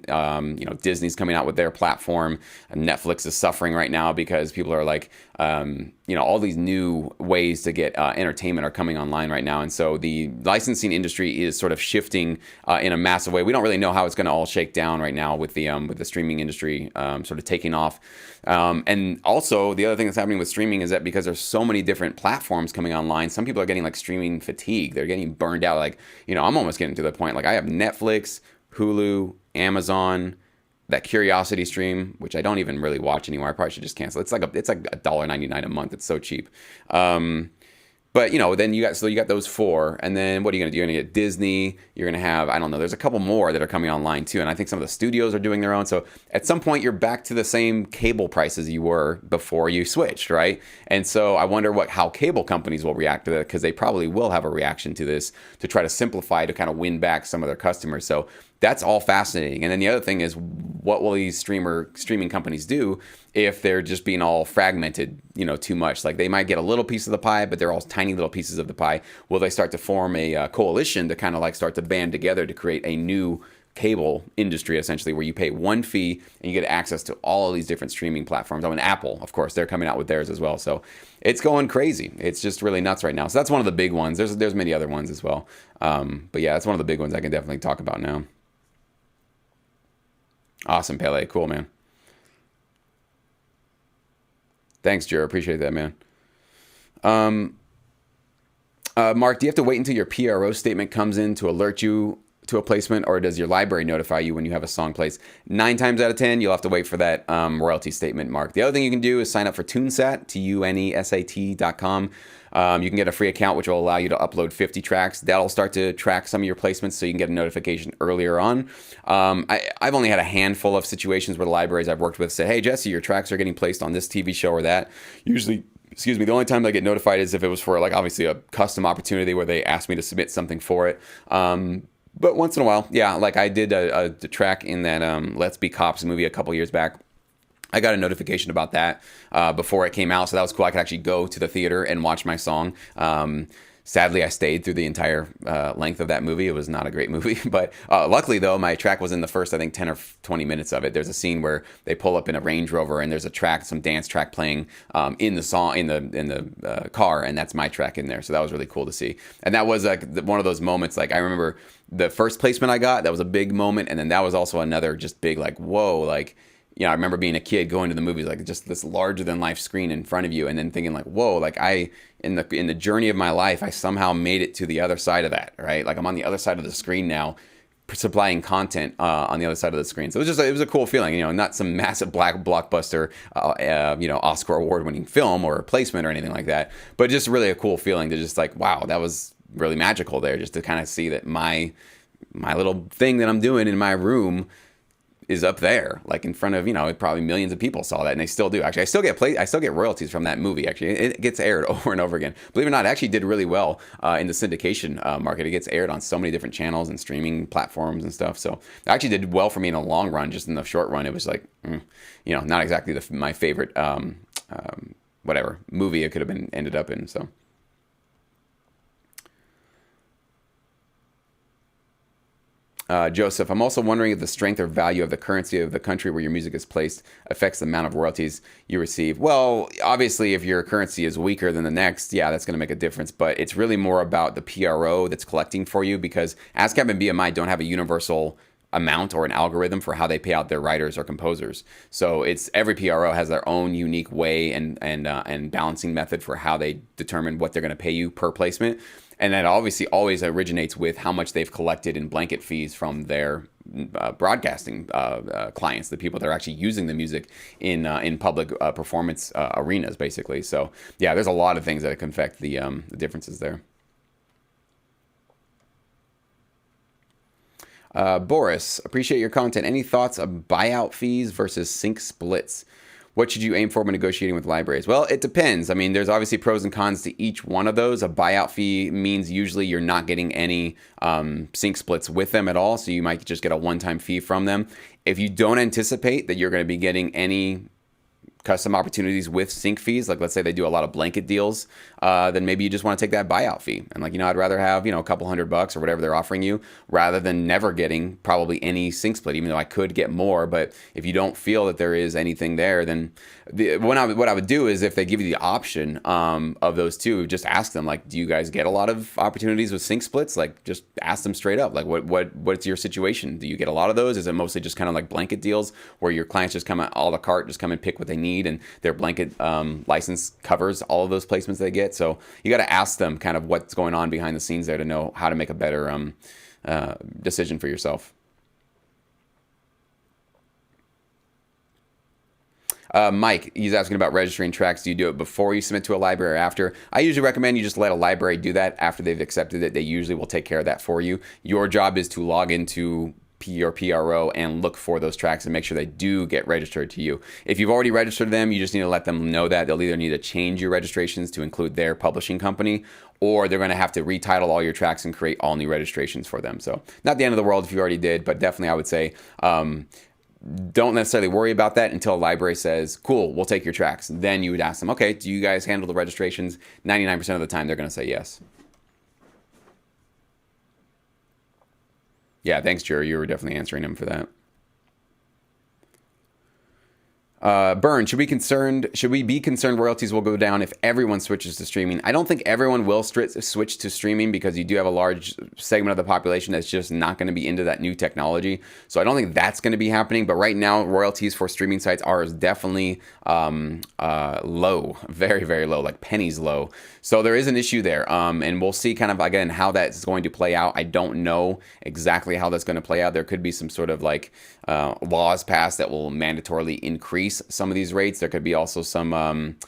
Disney's coming out with their platform. Netflix is suffering right now because people are like, all these new ways to get entertainment are coming online right now. And so the licensing industry is sort of shifting in a massive way. We don't really know how it's going to all shake down right now with the streaming industry sort of taking off. And also the other thing that's happening with streaming is that because there's so many different platforms coming online, some people are getting like streaming fatigue. They're getting burned out. Like, I'm almost getting to the point, like I have Netflix, Hulu, Amazon, that Curiosity stream, which I don't even really watch anymore. I probably should just cancel. It's like $1.99 a month. It's so cheap. But then you got those four, and then what are you gonna do? You're gonna get Disney. You're gonna have, I don't know. There's a couple more that are coming online too, and I think some of the studios are doing their own. So at some point, you're back to the same cable prices you were before you switched, right? And so I wonder how cable companies will react to that, because they probably will have a reaction to this to try to simplify, to kind of win back some of their customers. So that's all fascinating. And then the other thing is, what will these streaming companies do if they're just being all fragmented, too much? Like they might get a little piece of the pie, but they're all tiny little pieces of the pie. Will they start to form a coalition to kind of like start to band together to create a new cable industry, essentially, where you pay one fee and you get access to all of these different streaming platforms? I mean, Apple, of course, they're coming out with theirs as well. So it's going crazy. It's just really nuts right now. So that's one of the big ones. There's many other ones as well. But yeah, that's one of the big ones I can definitely talk about now. Awesome, Pele. Cool, man. Thanks, Jer. Appreciate that, man. Mark, do you have to wait until your PRO statement comes in to alert you to a placement, or does your library notify you when you have a song placed? 9 times out of 10, you'll have to wait for that royalty statement, Mark. The other thing you can do is sign up for TuneSat, TUNESAT.com. You can get a free account, which will allow you to upload 50 tracks. That'll start to track some of your placements, so you can get a notification earlier on. I've only had a handful of situations where the libraries I've worked with say, hey, Jesse, your tracks are getting placed on this TV show or that. Usually, the only time I get notified is if it was for, like, obviously a custom opportunity where they asked me to submit something for it. But once in a while, yeah, like I did a track in that Let's Be Cops movie a couple years back. I got a notification about that before it came out, so that was cool. I could actually go to the theater and watch my song. Sadly, I stayed through the entire length of that movie. It was not a great movie, but luckily though, my track was in the first, I think, 10 or 20 minutes of it. There's a scene where they pull up in a Range Rover, and there's a track, some dance track playing in the song in the car, and that's my track in there. So that was really cool to see. And that was like one of those moments. Like I remember the first placement I got, that was a big moment, and then that was also another just big like whoa, like. You know, I remember being a kid going to the movies, like just this larger than life screen in front of you, and then thinking like, whoa, like in the journey of my life, I somehow made it to the other side of that, right? Like I'm on the other side of the screen now, supplying content on the other side of the screen. So it was a cool feeling, you know, not some massive black blockbuster, you know, Oscar award winning film or placement or anything like that, but just really a cool feeling to just like, wow, that was really magical there, just to kind of see that my little thing that I'm doing in my room is up there, like in front of, you know, probably millions of people saw that, and they still do. Actually, I still get royalties from that movie. Actually, it gets aired over and over again. Believe it or not, it actually did really well in the syndication market. It gets aired on so many different channels and streaming platforms and stuff. So it actually did well for me in the long run. Just in the short run, it was like, you know, not exactly my favorite whatever movie it could have been ended up in. So. Joseph, I'm also wondering if the strength or value of the currency of the country where your music is placed affects the amount of royalties you receive. Well, obviously, if your currency is weaker than the next, yeah, that's going to make a difference. But it's really more about the PRO that's collecting for you, because ASCAP and BMI don't have a universal amount or an algorithm for how they pay out their writers or composers. So it's every PRO has their own unique way and balancing method for how they determine what they're going to pay you per placement. And that obviously always originates with how much they've collected in blanket fees from their broadcasting clients, the people that are actually using the music in public performance arenas, basically. So yeah, there's a lot of things that can affect the differences there. Boris, appreciate your content. Any thoughts of buyout fees versus sync splits? What should you aim for when negotiating with libraries? Well, it depends. I mean, there's obviously pros and cons to each one of those. A buyout fee means usually you're not getting any sync splits with them at all, so you might just get a one-time fee from them. If you don't anticipate that you're going to be getting any custom opportunities with sync fees, like let's say they do a lot of blanket deals, then maybe you just want to take that buyout fee. And like, you know, I'd rather have, you know, a couple $100 or whatever they're offering you rather than never getting probably any sync split, even though I could get more. But if you don't feel that there is anything there, then what I would do is if they give you the option of those two, just ask them, like, do you guys get a lot of opportunities with sync splits? Like, just ask them straight up, like, what's your situation? Do you get a lot of those? Is it mostly just kind of like blanket deals where your clients just come at a la carte, just come and pick what they need, and their blanket license covers all of those placements they get? So you got to ask them kind of what's going on behind the scenes there to know how to make a better decision for yourself. Mike, he's asking about registering tracks. Do you do it before you submit to a library or after? I usually recommend you just let a library do that after they've accepted it. They usually will take care of that for you. Your job is to log into your PRO and look for those tracks and make sure they do get registered to you. If you've already registered them, you just need to let them know that. They'll either need to change your registrations to include their publishing company, or they're going to have to retitle all your tracks and create all new registrations for them. So not the end of the world if you already did, but definitely I would say don't necessarily worry about that until a library says, cool, we'll take your tracks. Then you would ask them, okay, do you guys handle the registrations? 99% of the time, they're going to say yes. Yeah, thanks, Jerry. You were definitely answering him for that. Burn, should we be concerned royalties will go down if everyone switches to streaming? I don't think everyone will switch to streaming, because you do have a large segment of the population that's just not going to be into that new technology. So I don't think that's going to be happening. But right now, royalties for streaming sites are definitely low, very, very low, like pennies low. So there is an issue there. And we'll see kind of, again, how that's going to play out. I don't know exactly how that's going to play out. There could be some sort of like laws passed that will mandatorily increase some of these rates. There could be also some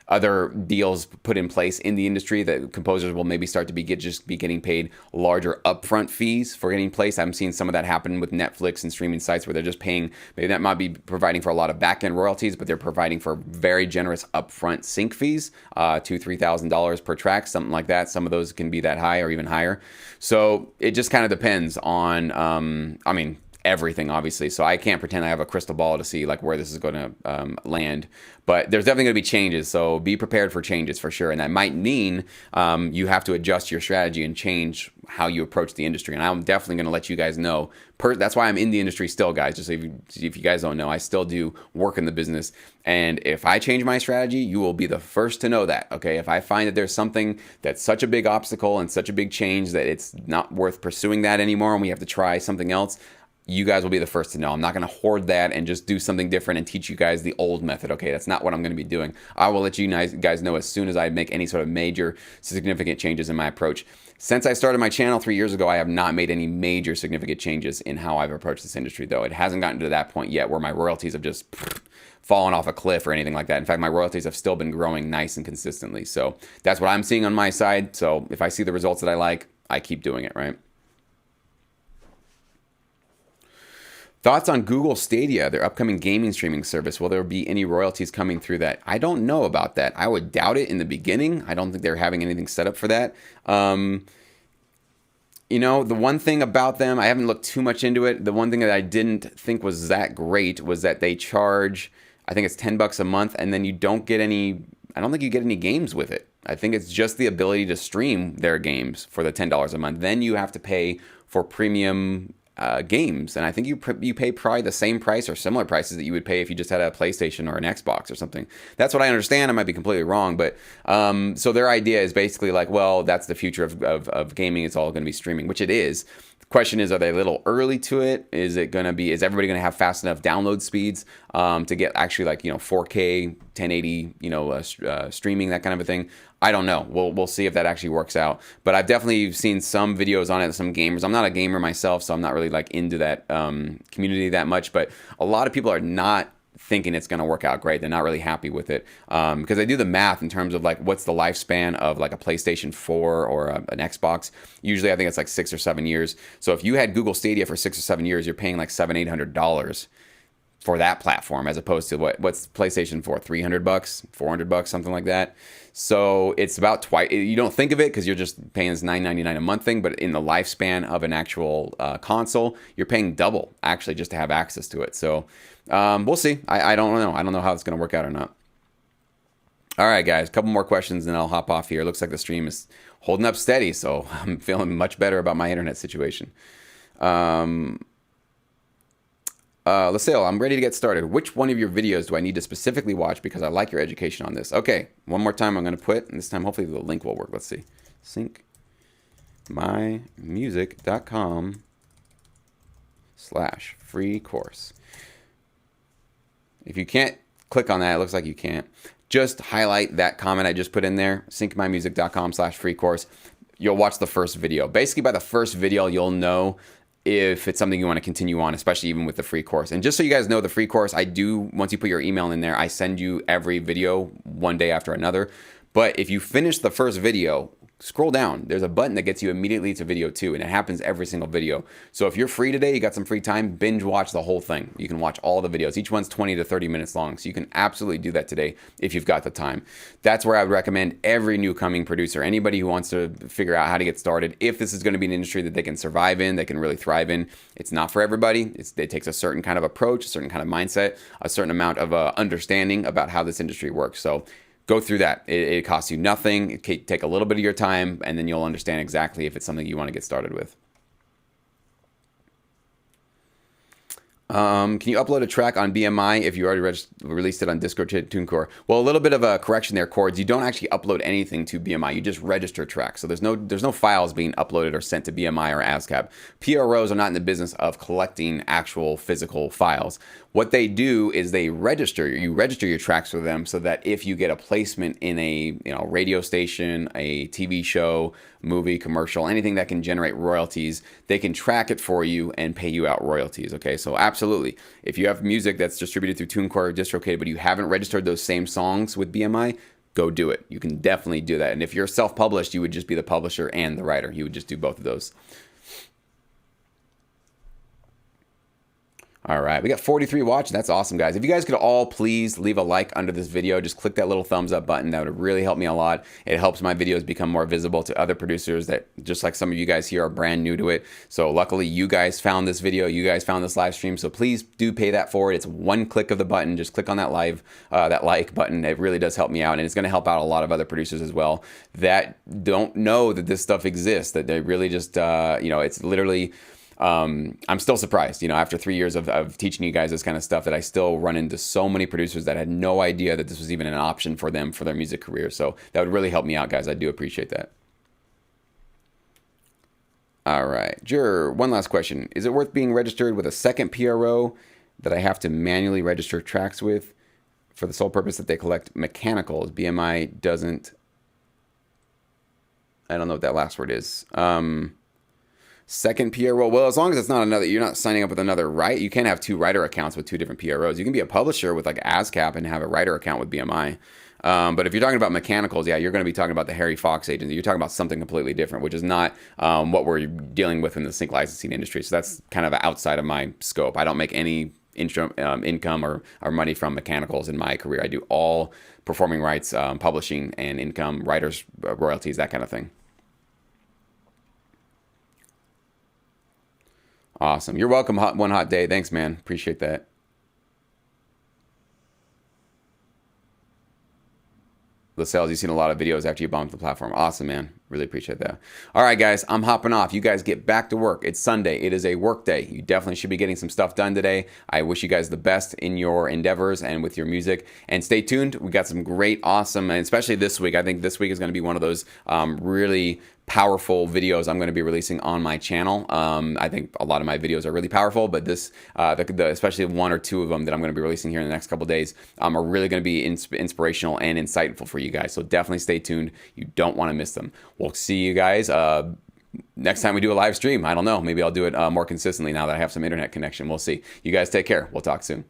other deals put in place in the industry that composers will maybe start to be getting paid larger upfront fees for getting placed. I'm seeing some of that happen with Netflix and streaming sites where they're just paying, maybe that might be providing for a lot of back-end royalties, but they're providing for very generous upfront sync fees, $2,000-$3,000 per track, something like that. Some of those can be that high or even higher. So it just kind of depends on, I mean, everything, obviously. So I can't pretend I have a crystal ball to see like where this is going to land. But there's definitely going to be changes. So be prepared for changes for sure. And that might mean you have to adjust your strategy and change how you approach the industry. And I'm definitely going to let you guys know. That's why I'm in the industry still, guys. Just so if you guys don't know, I still do work in the business. And if I change my strategy, you will be the first to know that. Okay. If I find that there's something that's such a big obstacle and such a big change that it's not worth pursuing that anymore and we have to try something else, you guys will be the first to know. I'm not going to hoard that and just do something different and teach you guys the old method. Okay, that's not what I'm going to be doing. I will let you guys know as soon as I make any sort of major significant changes in my approach. Since I started my channel 3 years ago, I have not made any major significant changes in how I've approached this industry, though. It hasn't gotten to that point yet where my royalties have just fallen off a cliff or anything like that. In fact, my royalties have still been growing nice and consistently. So that's what I'm seeing on my side. So if I see the results that I like, I keep doing it, right? Thoughts on Google Stadia, their upcoming gaming streaming service? Will there be any royalties coming through that? I don't know about that. I would doubt it in the beginning. I don't think they're having anything set up for that. You know, the one thing about them, I haven't looked too much into it. The one thing that I didn't think was that great was that they charge, I think it's $10 a month, and then you don't get any, I don't think you get any games with it. I think it's just the ability to stream their games for the $10 a month. Then you have to pay for premium games, and I think you pay probably the same price or similar prices that you would pay if you just had a PlayStation or an Xbox or something. That's what I understand. I might be completely wrong, but so their idea is basically like, well, that's the future of gaming. It's all going to be streaming, which it is. The question is, are they a little early to it? Is everybody going to have fast enough download speeds to get actually like 4K 1080 streaming, that kind of a thing? I don't know. We'll see if that actually works out. But I've definitely seen some videos on it, some gamers. I'm not a gamer myself, so I'm not really like into that community that much. But a lot of people are not thinking it's going to work out great. They're not really happy with it because they do the math in terms of like what's the lifespan of like a PlayStation 4 or an Xbox. Usually I think it's like 6 or 7 years. So if you had Google Stadia for 6 or 7 years, you're paying like $700-800 for that platform, as opposed to what's PlayStation for, $300, $400, something like that. So it's about twice. You don't think of it because you're just paying this $9.99 a month thing, but in the lifespan of an actual console, you're paying double actually just to have access to it. So we'll see. I don't know. I don't know how it's going to work out or not. All right, guys, a couple more questions and I'll hop off here. Looks like the stream is holding up steady, so I'm feeling much better about my internet situation. Lucille, I'm ready to get started. Which one of your videos do I need to specifically watch because I like your education on this? Okay, one more time I'm going to put, and this time hopefully the link will work. Let's see. syncmymusic.com/free course. If you can't click on that, it looks like you can't. Just highlight that comment I just put in there, syncmymusic.com/free course. You'll watch the first video. Basically, by the first video, you'll know if it's something you want to continue on, especially even with the free course. And just so you guys know, the free course, once you put your email in there, I send you every video one day after another. But if you finish the first video, scroll down. There's a button that gets you immediately to video 2, and it happens every single video. So if you're free today, you got some free time, binge watch the whole thing. You can watch all the videos. Each one's 20 to 30 minutes long, so you can absolutely do that today if you've got the time. That's where I would recommend every new coming producer, anybody who wants to figure out how to get started, if this is going to be an industry that they can survive in, they can really thrive in. It's not for everybody. It takes a certain kind of approach, a certain kind of mindset, a certain amount of understanding about how this industry works. So go through that. It costs you nothing. It can take a little bit of your time, and then you'll understand exactly if it's something you want to get started with. Can you upload a track on BMI if you already released it on Discord TuneCore? Well, a little bit of a correction there, Chords. You don't actually upload anything to BMI. You just register tracks. So there's no files being uploaded or sent to BMI or ASCAP. PROs are not in the business of collecting actual physical files. What they do is you register your tracks for them so that if you get a placement in a radio station, a TV show, movie, commercial, anything that can generate royalties, they can track it for you and pay you out royalties. Okay, so absolutely. If you have music that's distributed through TuneCore or DistroKid, but you haven't registered those same songs with BMI, go do it. You can definitely do that. And if you're self-published, you would just be the publisher and the writer. You would just do both of those. All right, we got 43 watching. That's awesome, guys. If you guys could all please leave a like under this video, just click that little thumbs up button. That would really help me a lot. It helps my videos become more visible to other producers that, just like some of you guys here, are brand new to it. So luckily, you guys found this video. You guys found this live stream. So please do pay that forward. It's one click of the button. Just click on that that like button. It really does help me out, and it's going to help out a lot of other producers as well that don't know that this stuff exists. That they really just, you know, it's literally. I'm still surprised, you know, after 3 years of teaching you guys this kind of stuff, that I still run into so many producers that had no idea that this was even an option for them for their music career. So that would really help me out, guys. I do appreciate that. All right. Jur, one last question. Is it worth being registered with a second PRO that I have to manually register tracks with for the sole purpose that they collect mechanicals? BMI doesn't, I don't know what that last word is. Second PRO, well, as long as it's not another, you're not signing up with another, right? You can't have two writer accounts with two different PROs. You can be a publisher with like ASCAP and have a writer account with BMI. But if you're talking about mechanicals, yeah, you're going to be talking about the Harry Fox agency. You're talking about something completely different, which is not what we're dealing with in the sync licensing industry. So that's kind of outside of my scope. I don't make any income or money from mechanicals in my career. I do all performing rights, publishing, and income, writers, royalties, that kind of thing. Awesome. You're welcome, One Hot Day. Thanks, man. Appreciate that. Lascelles, you've seen a lot of videos after you bombed the platform. Awesome, man. Really appreciate that. All right, guys, I'm hopping off. You guys get back to work. It's Sunday. It is a work day. You definitely should be getting some stuff done today. I wish you guys the best in your endeavors and with your music. And stay tuned. We got some great, awesome, and especially this week. I think this week is going to be one of those really powerful videos I'm going to be releasing on my channel. I think a lot of my videos are really powerful, but this, especially one or two of them that I'm going to be releasing here in the next couple days, are really going to be inspirational and insightful for you guys. So definitely stay tuned. You don't want to miss them. We'll see you guys next time we do a live stream. I don't know. Maybe I'll do it more consistently now that I have some internet connection. We'll see. You guys take care. We'll talk soon.